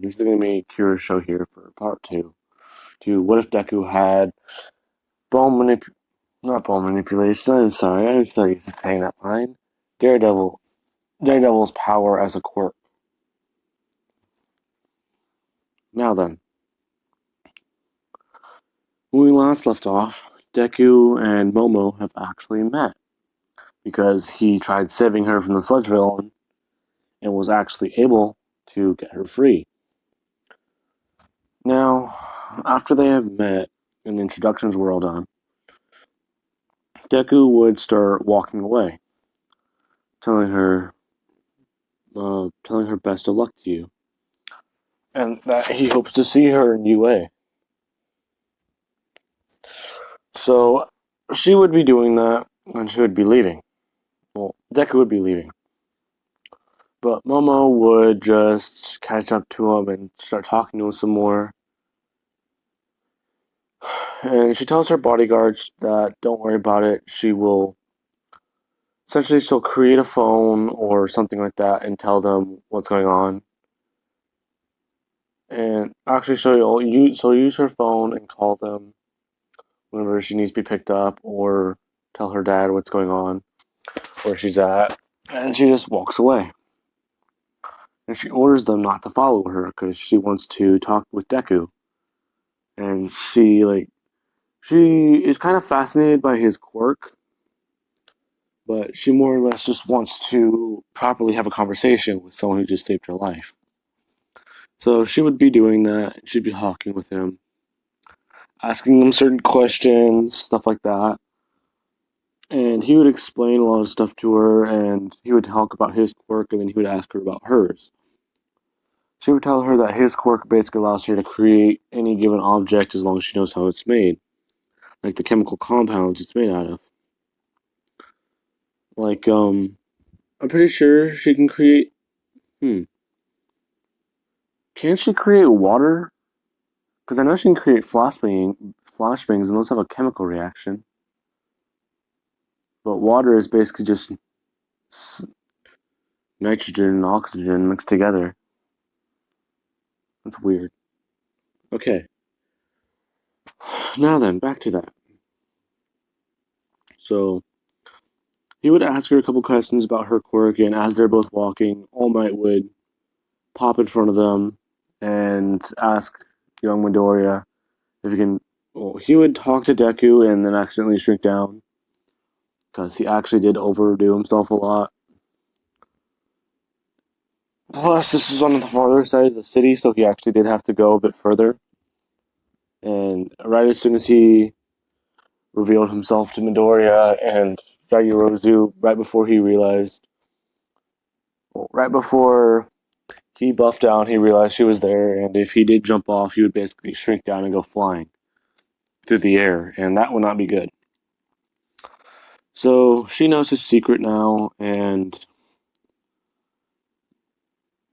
this is going to be Kira's show here for part two. To what if Deku had bone not bone manipulation. I'm so used to saying that line. Daredevil, Daredevil's power as a quirk. Now then, when we last left off, Deku and Momo have actually met because he tried saving her from the sludge villain and was actually able to get her free. Now, after they have met and introductions were all done, Deku would start walking away, telling her, telling her best of luck to you, and that he hopes to see her in UA. So she would be doing that, and she would be leaving. Well, Deku would be leaving, but Momo would just catch up to him and start talking to him some more. And she tells her bodyguards that don't worry about it. She will essentially she'll create a phone or something like that and tell them what's going on. And actually, she'll use her phone and call them whenever she needs to be picked up, or tell her dad what's going on, where she's at, and she just walks away. And she orders them not to follow her because she wants to talk with Deku, and she is kind of fascinated by his quirk, but she more or less just wants to properly have a conversation with someone who just saved her life. So she would be doing that. She'd be talking with him, asking him certain questions, stuff like that. And he would explain a lot of stuff to her, and he would talk about his quirk, and then he would ask her about hers. She would tell her that his quirk basically allows her to create any given object as long as she knows how it's made, like the chemical compounds it's made out of. Like, I'm pretty sure she can create. Hmm. Can she create water? Because I know she can create flashbangs, and those have a chemical reaction. But water is basically just nitrogen and oxygen mixed together. That's weird. Okay. Now then, back to that. So, he would ask her a couple questions about her quirk, and as they're both walking, All Might would pop in front of them and ask young Midoriya if he can. Well, he would talk to Deku and then accidentally shrink down because he actually did overdo himself a lot. Plus, this was on the farther side of the city, so he actually did have to go a bit further. And right as soon as he revealed himself to Midoriya and Yaoyorozu, right before he realized, well, right before he buffed down, he realized she was there, and if he did jump off, he would basically shrink down and go flying through the air, and that would not be good. So she knows his secret now, and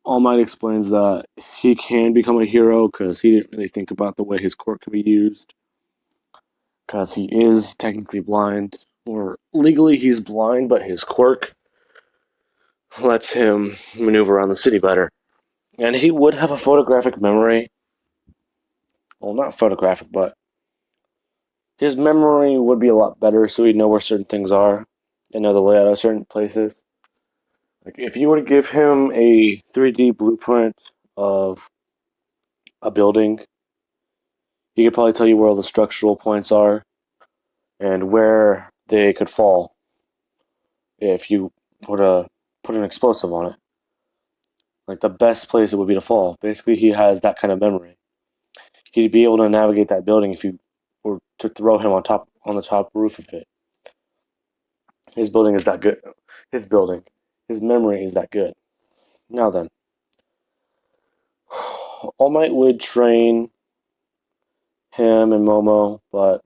All Might explains that he can become a hero because he didn't really think about the way his quirk can be used, because he is technically blind, or legally he's blind, but his quirk lets him maneuver around the city better. And he would have a photographic memory. Well, not photographic, but his memory would be a lot better, so he'd know where certain things are and know the layout of certain places. Like if you were to give him a 3D blueprint of a building, he could probably tell you where all the structural points are and where they could fall if you were to put an explosive on it. Like the best place it would be to fall. Basically, he has that kind of memory. He'd be able to navigate that building if you were to throw him on the top roof of it. His building is that good. His memory is that good. Now then, All Might would train him and Momo, but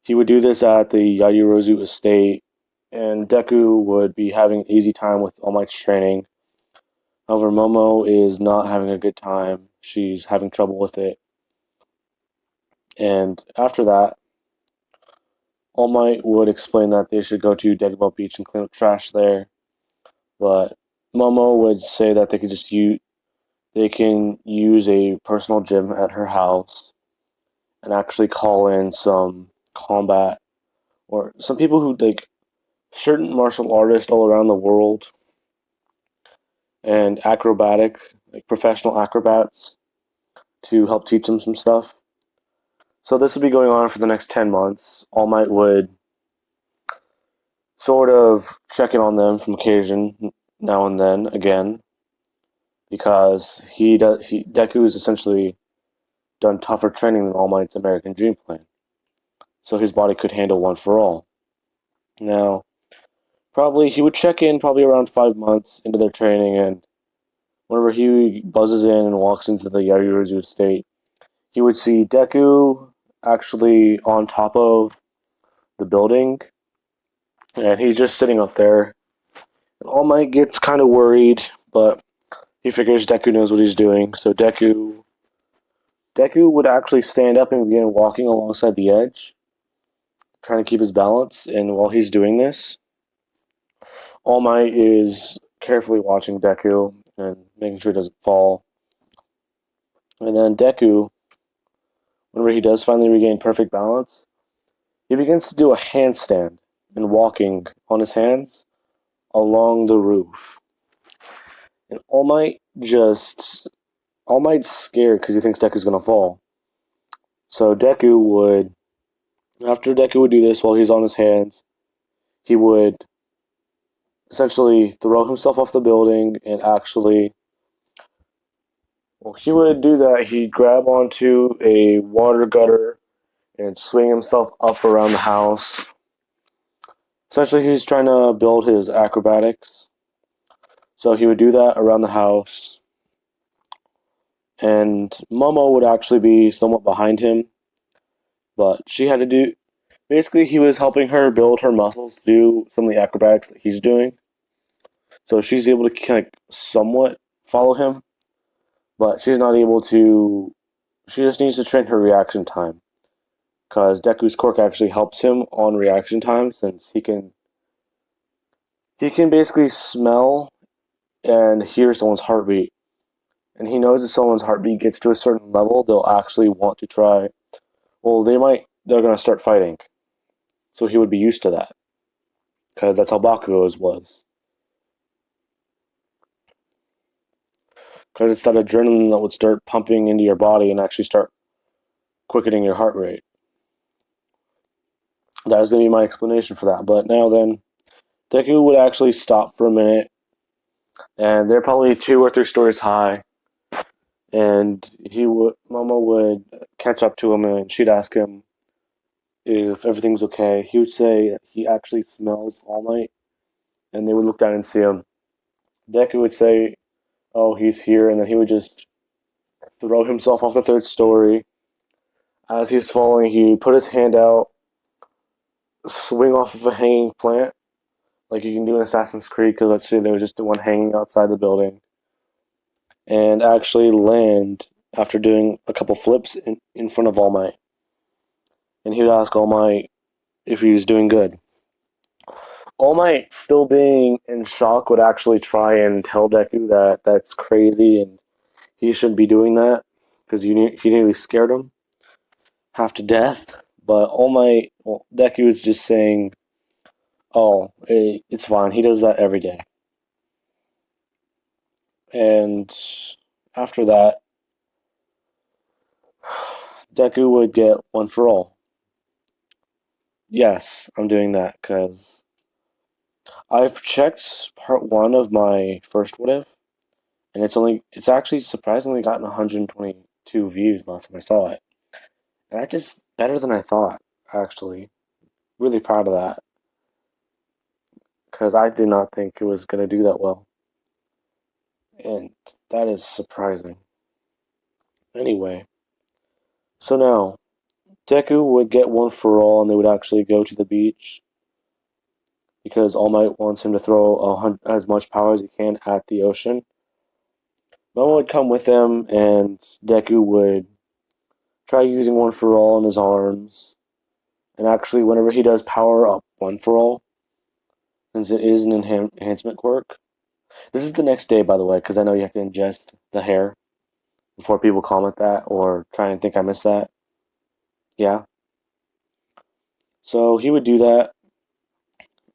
he would do this at the Yaoyorozu estate, and Deku would be having an easy time with All Might's training. However, Momo is not having a good time. She's having trouble with it. And after that, All Might would explain that they should go to Dagobah Beach and clean up trash there. But Momo would say that they they can use a personal gym at her house and actually call in some combat or some people who like certain martial artists all around the world and acrobatic, like professional acrobats to help teach them some stuff. So this would be going on for the next 10 months. All Might would sort of check in on them from occasion now and then again because Deku is essentially done tougher training than All Might's American Dream Plan. So his body could handle One for All. Now, probably he would check in probably around 5 months into their training, and whenever he buzzes in and walks into the Yaruzu state, he would see Deku actually on top of the building, and he's just sitting up there. And All Might gets kind of worried, but he figures Deku knows what he's doing, so Deku would actually stand up and begin walking alongside the edge, trying to keep his balance. And while he's doing this, All Might is carefully watching Deku and making sure he doesn't fall. And then Deku, whenever he does finally regain perfect balance, he begins to do a handstand and walking on his hands along the roof. And All Might's scared because he thinks Deku's gonna fall. So after Deku would do this while he's on his hands, he would essentially throw himself off the building and actually, well, he would do that. He'd grab onto a water gutter and swing himself up around the house. Essentially, he's trying to build his acrobatics. So he would do that around the house. And Momo would actually be somewhat behind him. But she had to do. Basically, he was helping her build her muscles to do some of the acrobatics that he's doing. So she's able to kind of somewhat follow him. But she's not able to. She just needs to train her reaction time. Because Deku's quirk actually helps him on reaction time since he can basically smell and hear someone's heartbeat. And he knows if someone's heartbeat gets to a certain level, they'll actually want to try. Well, they're going to start fighting. So he would be used to that. Because that's how Bakugo's was. Because it's that adrenaline that would start pumping into your body and actually start quickening your heart rate. That is going to be my explanation for that. But now then, Deku would actually stop for a minute. And they're probably 2 or 3 stories high. And Momo would catch up to him and she'd ask him if everything's okay. He would say he actually smells All Might, and they would look down and see him. Deku would say, "Oh, he's here," and then he would just throw himself off the 3rd story. As he's falling, he would put his hand out, swing off of a hanging plant, like you can do in Assassin's Creed, because let's say there was just the one hanging outside the building, and actually land after doing a couple flips in front of All Might. And he would ask All Might if he was doing good. All Might, still being in shock, would actually try and tell Deku that that's crazy and he shouldn't be doing that because he nearly scared him half to death. But Deku is just saying, "Oh, it's fine. He does that every day." And after that, Deku would get One for All. Yes, I'm doing that because I've checked part 1 of my first What If, and it's actually surprisingly gotten 122 views last time I saw it. And that's just better than I thought, actually. Really proud of that. Because I did not think it was going to do that well. And that is surprising. Anyway, so now, Deku would get One for All and they would actually go to the beach. Because All Might wants him to throw as much power as he can at the ocean. Momo would come with them and Deku would try using One for All in his arms. And actually, whenever he does power up One for All, since it is an enhancement quirk. This is the next day, by the way, because I know you have to ingest the hair. before people comment that or try and think I missed that. Yeah. So he would do that,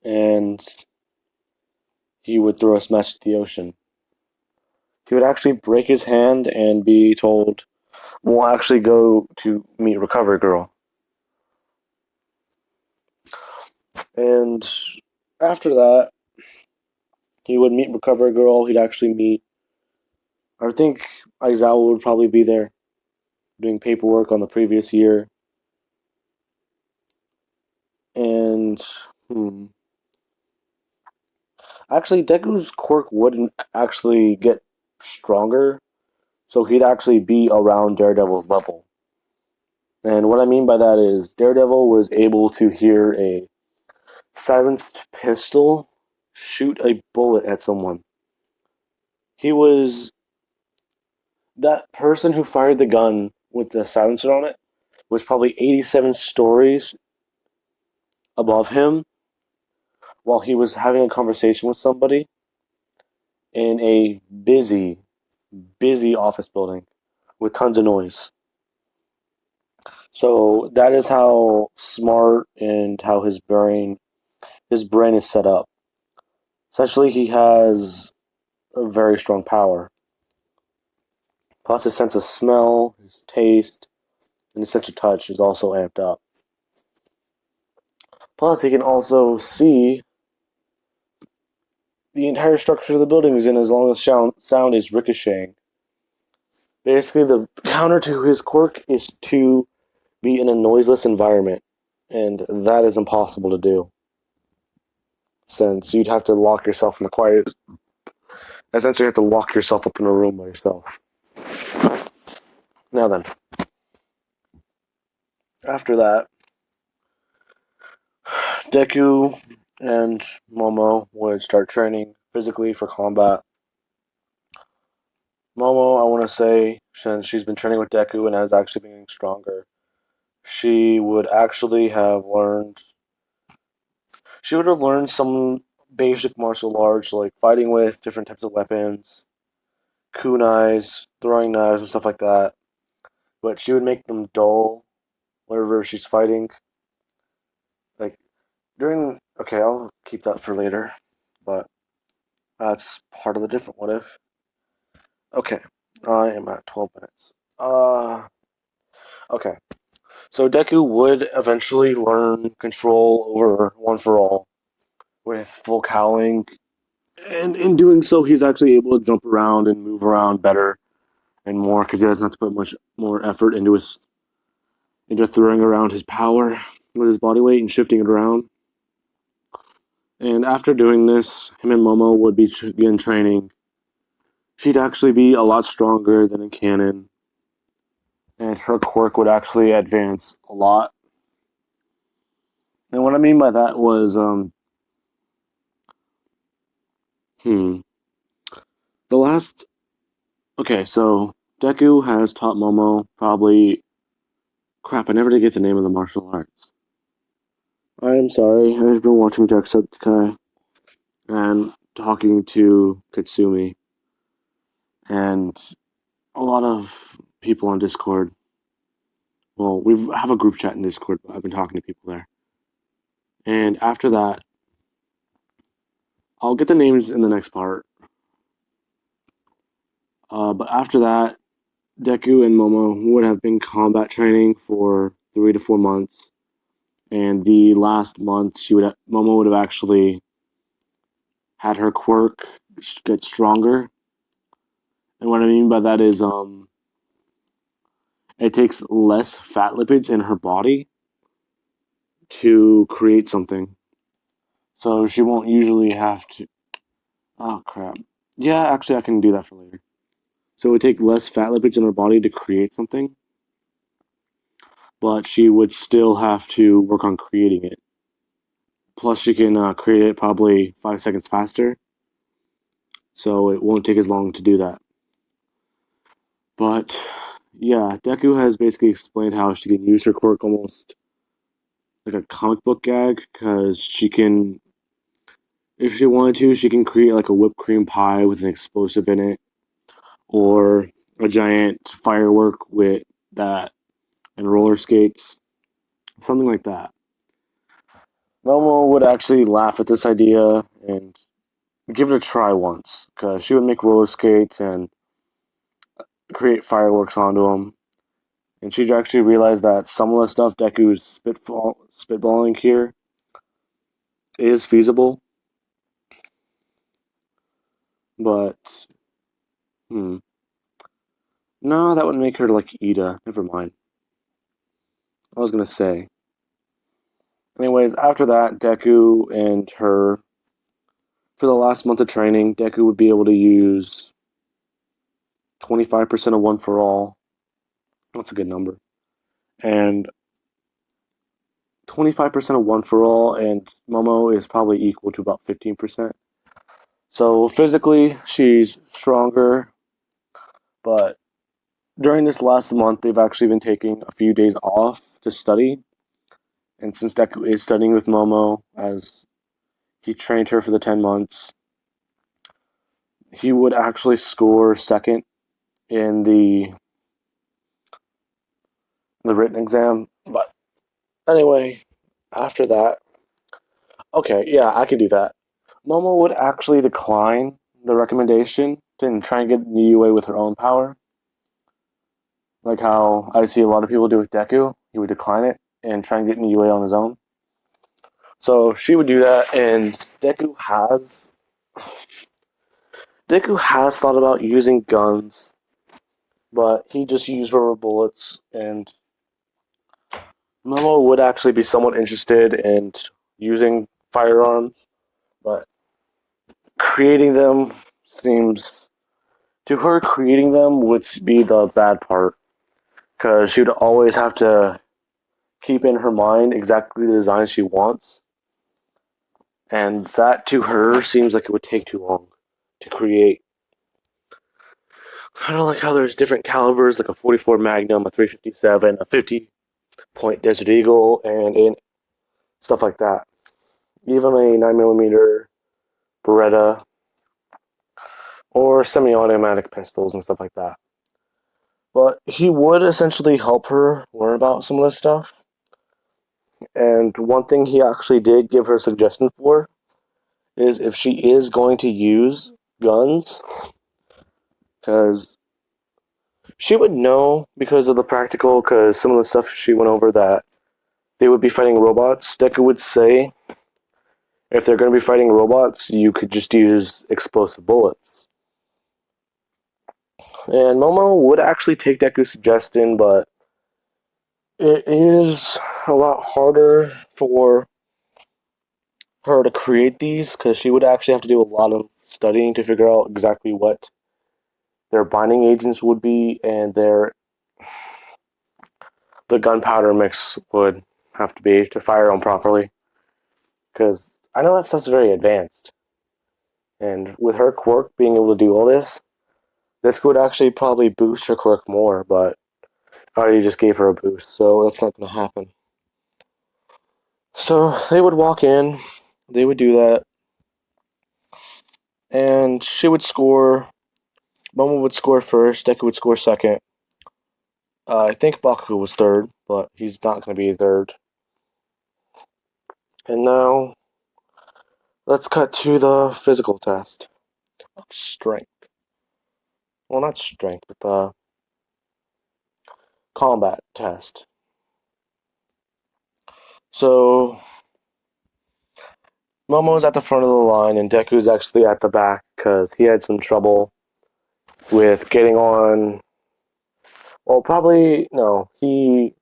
and he would throw a smash at the ocean. He would actually break his hand and be told, "We'll actually go to meet Recovery Girl." And after that, he would meet Recovery Girl. He'd actually meet. I think Aizawa would probably be there doing paperwork on the previous year. And hmm, actually, Deku's quirk wouldn't actually get stronger, so he'd actually be around Daredevil's level. And what I mean by that is Daredevil was able to hear a silenced pistol shoot a bullet at someone. He was that person who fired the gun with the silencer on it was probably 87 stories above him while he was having a conversation with somebody in a busy office building with tons of noise. So that is how smart and how his brain is set up. Essentially, he has a very strong power. Plus, his sense of smell, his taste, and his sense of touch is also amped up. Plus, he can also see the entire structure of the building is in as long as sound is ricocheting. Basically, the counter to his quirk is to be in a noiseless environment, and that is impossible to do since you'd have to lock yourself in the quiet. Essentially, you have to lock yourself up in a room by yourself. Now then, after that, Deku and Momo would start training physically for combat. Momo, I want to say, since she's been training with Deku and has actually been getting stronger, she would actually have learned. She would have learned some basic martial arts like fighting with different types of weapons, kunais, throwing knives, and stuff like that. But she would make them dull whenever she's fighting. Like during. Okay, I'll keep that for later. But that's part of the different what if. Okay, I am at 12 minutes. Okay. So Deku would eventually learn control over One for All with full cowling, and in doing so, he's actually able to jump around and move around better and more because he doesn't have to put much more effort into throwing around his power with his body weight and shifting it around. And after doing this, him and Momo would begin training. She'd actually be a lot stronger than in canon, and her quirk would actually advance a lot. And what I mean by that was, hmm, the last. Okay, so Deku has taught Momo probably. Crap, I never did get the name of the martial arts. I am sorry, I've been watching Jacksepticeye and talking to Katsumi and a lot of people on Discord. Well, we have a group chat in Discord, but I've been talking to people there. And after that, I'll get the names in the next part. But after that, Deku and Momo would have been combat training for 3 to 4 months, and the last month, Momo would have actually had her quirk get stronger. And what I mean by that is, it takes less fat lipids in her body to create something. So she won't usually have to. Oh crap! Yeah, actually, I can do that for later. So it would take less fat lipids in her body to create something, but she would still have to work on creating it. Plus, she can create it probably 5 seconds faster, so it won't take as long to do that. But yeah, Deku has basically explained how she can use her quirk almost like a comic book gag because she can, if she wanted to, she can create like a whipped cream pie with an explosive in it, or a giant firework with that and roller skates, something like that. Momo would actually laugh at this idea and give it a try once because she would make roller skates and create fireworks onto them. And she'd actually realize that some of the stuff Deku's spitballing here is feasible, but hmm, no, that would make her like Ida. Never mind. I was gonna say. Anyways, after that, Deku and her, for the last month of training, Deku would be able to use 25% of One for All. That's a good number. And 25% of One for All, and Momo is probably equal to about 15%. So physically, she's stronger, but during this last month, they've actually been taking a few days off to study. And since Deku is studying with Momo, as he trained her for the 10 months, he would actually score second in the written exam. But anyway, after that, okay, yeah, I could do that. Momo would actually decline the recommendation to try and get Niue with her own power. Like how I see a lot of people do with Deku. He would decline it and try and get Niue on his own. So she would do that, and Deku has thought about using guns, but he just used rubber bullets, and Momo would actually be somewhat interested in using firearms, but creating them seems to her creating them would be the bad part because she would always have to keep in her mind exactly the design she wants, and that to her seems like it would take too long to create. Kind of like how there's different calibers, like a 44 Magnum, a 357, a 50-point Desert Eagle, and stuff like that. Even a 9mm Beretta or semi-automatic pistols and stuff like that. But he would essentially help her learn about some of this stuff. And one thing he actually did give her a suggestion for is if she is going to use guns, because she would know because of the practical, because some of the stuff she went over that they would be fighting robots. Deku would say if they're going to be fighting robots, you could just use explosive bullets. And Momo would actually take Deku's suggestion, but it is a lot harder for her to create these because she would actually have to do a lot of studying to figure out exactly what their binding agents would be and the gunpowder mix would have to be to fire them properly. Because I know that stuff's very advanced. And with her quirk being able to do all this could actually probably boost her quirk more, but I already just gave her a boost, so that's not going to happen. So they would walk in, they would do that, and she would score. Momo would score first, Deku would score second. I think Baku was third, but he's not going to be third. And now, let's cut to the physical test of strength. Well, not strength, but the combat test. So, Momo's at the front of the line, and Deku's actually at the back because he had some trouble with getting on. Well, probably no. He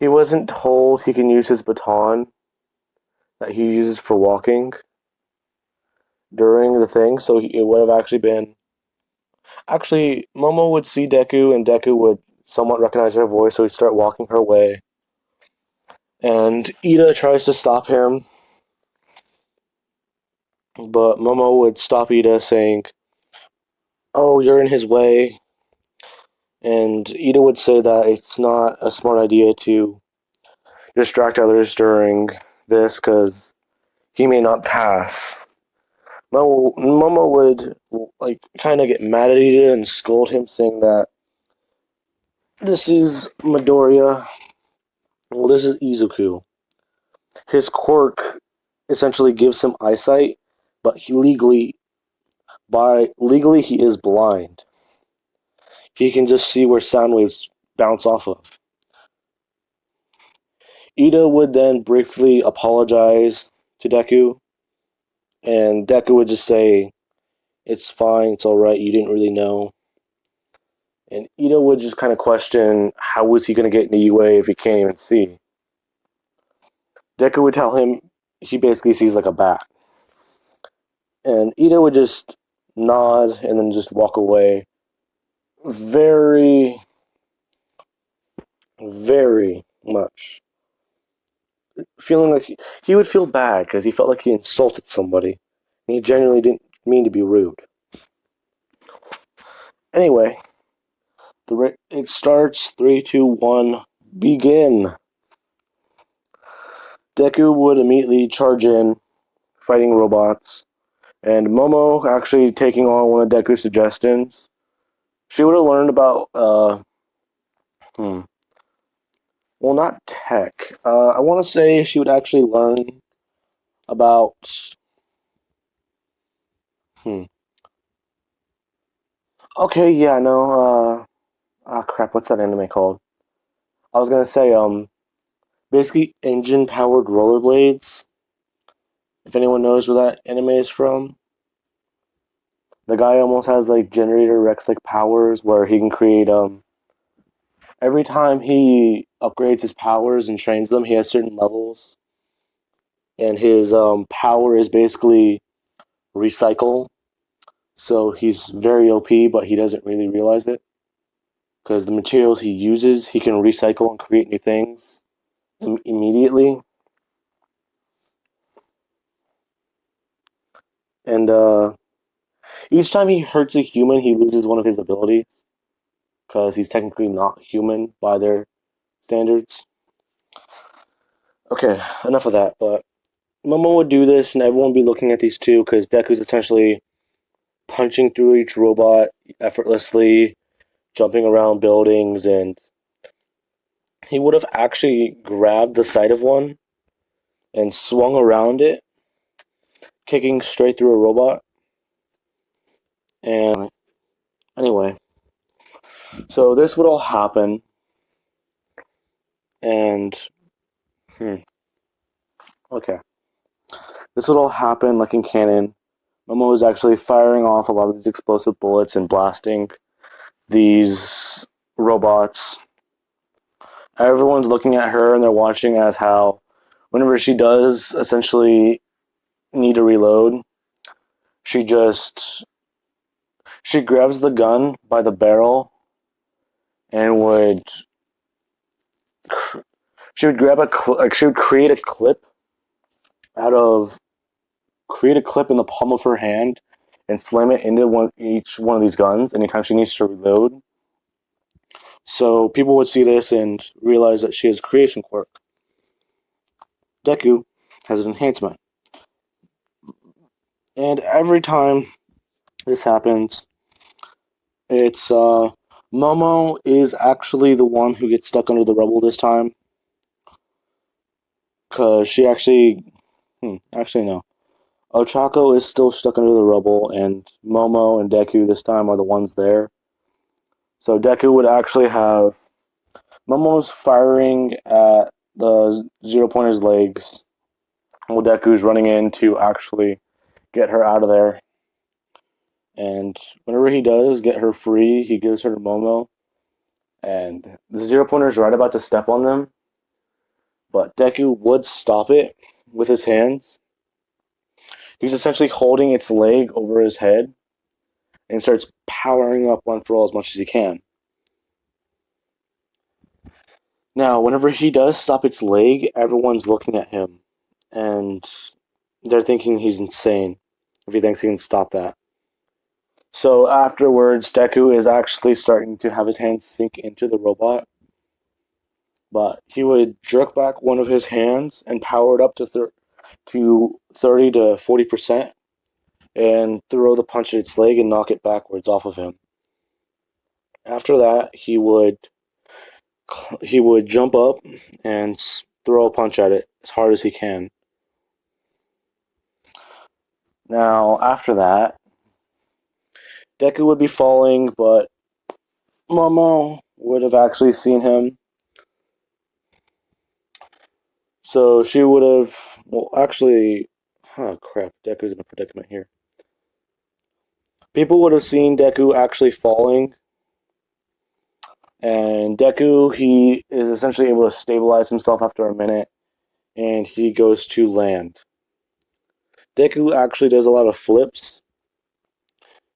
wasn't told he can use his baton that he uses for walking during the thing, so it would have actually been. Actually, Momo would see Deku, and Deku would somewhat recognize her voice, so he'd start walking her way. And Ida tries to stop him, but Momo would stop Ida, saying, "Oh, you're in his way." And Ida would say that it's not a smart idea to distract others during this because he may not pass. Momo would like kind of get mad at Ida and scold him, saying that this is Midoriya. Well, this is Izuku. His quirk essentially gives him eyesight, but legally he is blind. He can just see where sound waves bounce off of. Ida would then briefly apologize to Deku, and Deku would just say, "It's fine, it's alright, you didn't really know." And Ida would just kind of question how was he going to get into UA if he can't even see. Deku would tell him he basically sees like a bat. And Ida would just nod and then just walk away. Very, very much. Feeling like he would feel bad because he felt like he insulted somebody. And he genuinely didn't mean to be rude. Anyway, it starts 3, 2, 1, begin. Deku would immediately charge in, fighting robots, and Momo actually taking on one of Deku's suggestions. She would have learned about, well, not tech. I want to say she would actually learn about, hmm. Okay, yeah, no, crap, what's that anime called? I was gonna say, basically engine-powered rollerblades. If anyone knows where that anime is from, the guy almost has like generator Rex like powers where he can create every time he upgrades his powers and trains them, he has certain levels, and his power is basically recycle. So he's very OP, but he doesn't really realize it because the materials he uses, he can recycle and create new things immediately. And each time he hurts a human, he loses one of his abilities because he's technically not human by their standards. Okay, enough of that. But Momo would do this, and everyone would be looking at these two because Deku's essentially punching through each robot effortlessly, jumping around buildings, and he would have actually grabbed the side of one and swung around it, kicking straight through a robot. And anyway, so this would all happen, and okay, this would all happen like in canon. Momo is actually firing off a lot of these explosive bullets and blasting these robots. Everyone's looking at her and they're watching as how, whenever she does essentially need to reload, she just she grabs the gun by the barrel and she would grab she would out of create a clip in the palm of her hand and slam it into each one of these guns anytime she needs to reload. So people would see this and realize that she has creation quirk. Deku has an enhancement. And every time this happens, it's Momo is actually the one who gets stuck under the rubble this time. Because she actually no. Ochako is still stuck under the rubble, and Momo and Deku this time are the ones there. So Deku would actually have Momo's firing at the Zero Pointer's legs, while Deku's running in to actually get her out of there. And whenever he does get her free, he gives her to Momo, and the Zero Pointer's right about to step on them, but Deku would stop it with his hands. He's essentially holding its leg over his head and starts powering up One For All as much as he can. Now, whenever he does stop its leg, everyone's looking at him, and they're thinking he's insane if he thinks he can stop that. So afterwards, Deku is actually starting to have his hands sink into the robot, but he would jerk back one of his hands and power it up to 30 to 40%, and throw the punch at its leg and knock it backwards off of him. After that, he would jump up and throw a punch at it as hard as he can. Now, after that, Deku would be falling, but Momo would have actually seen him. So she would have, well, actually, crap, Deku's in a predicament here. People would have seen Deku actually falling, and Deku, he is essentially able to stabilize himself after a minute, and he goes to land. Deku actually does a lot of flips,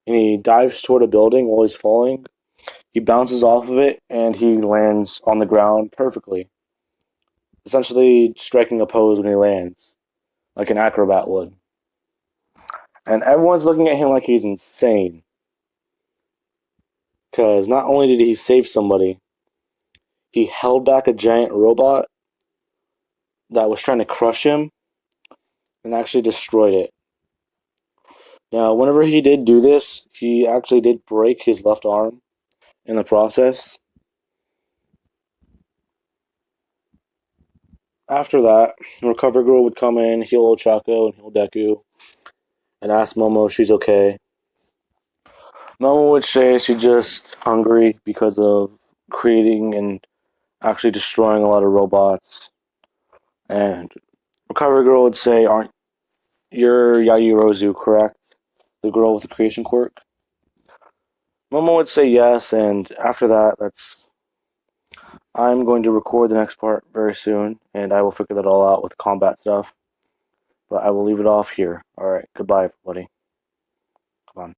and he dives toward a building while he's falling. He bounces off of it, and he lands on the ground perfectly, essentially striking a pose when he lands, like an acrobat would. And everyone's looking at him like he's insane. Because not only did he save somebody, he held back a giant robot that was trying to crush him and actually destroyed it. Now, whenever he did do this, he actually did break his left arm in the process. After that, Recover Girl would come in, heal Ochako and heal Deku, and ask Momo if she's okay. Momo would say she's just hungry because of creating and actually destroying a lot of robots. And Recovery Girl would say, "Aren't you're Yayorozu, correct? The girl with the creation quirk?" Momo would say yes, and after that, I'm going to record the next part very soon, and I will figure that all out with combat stuff. But I will leave it off here. Alright, goodbye, everybody.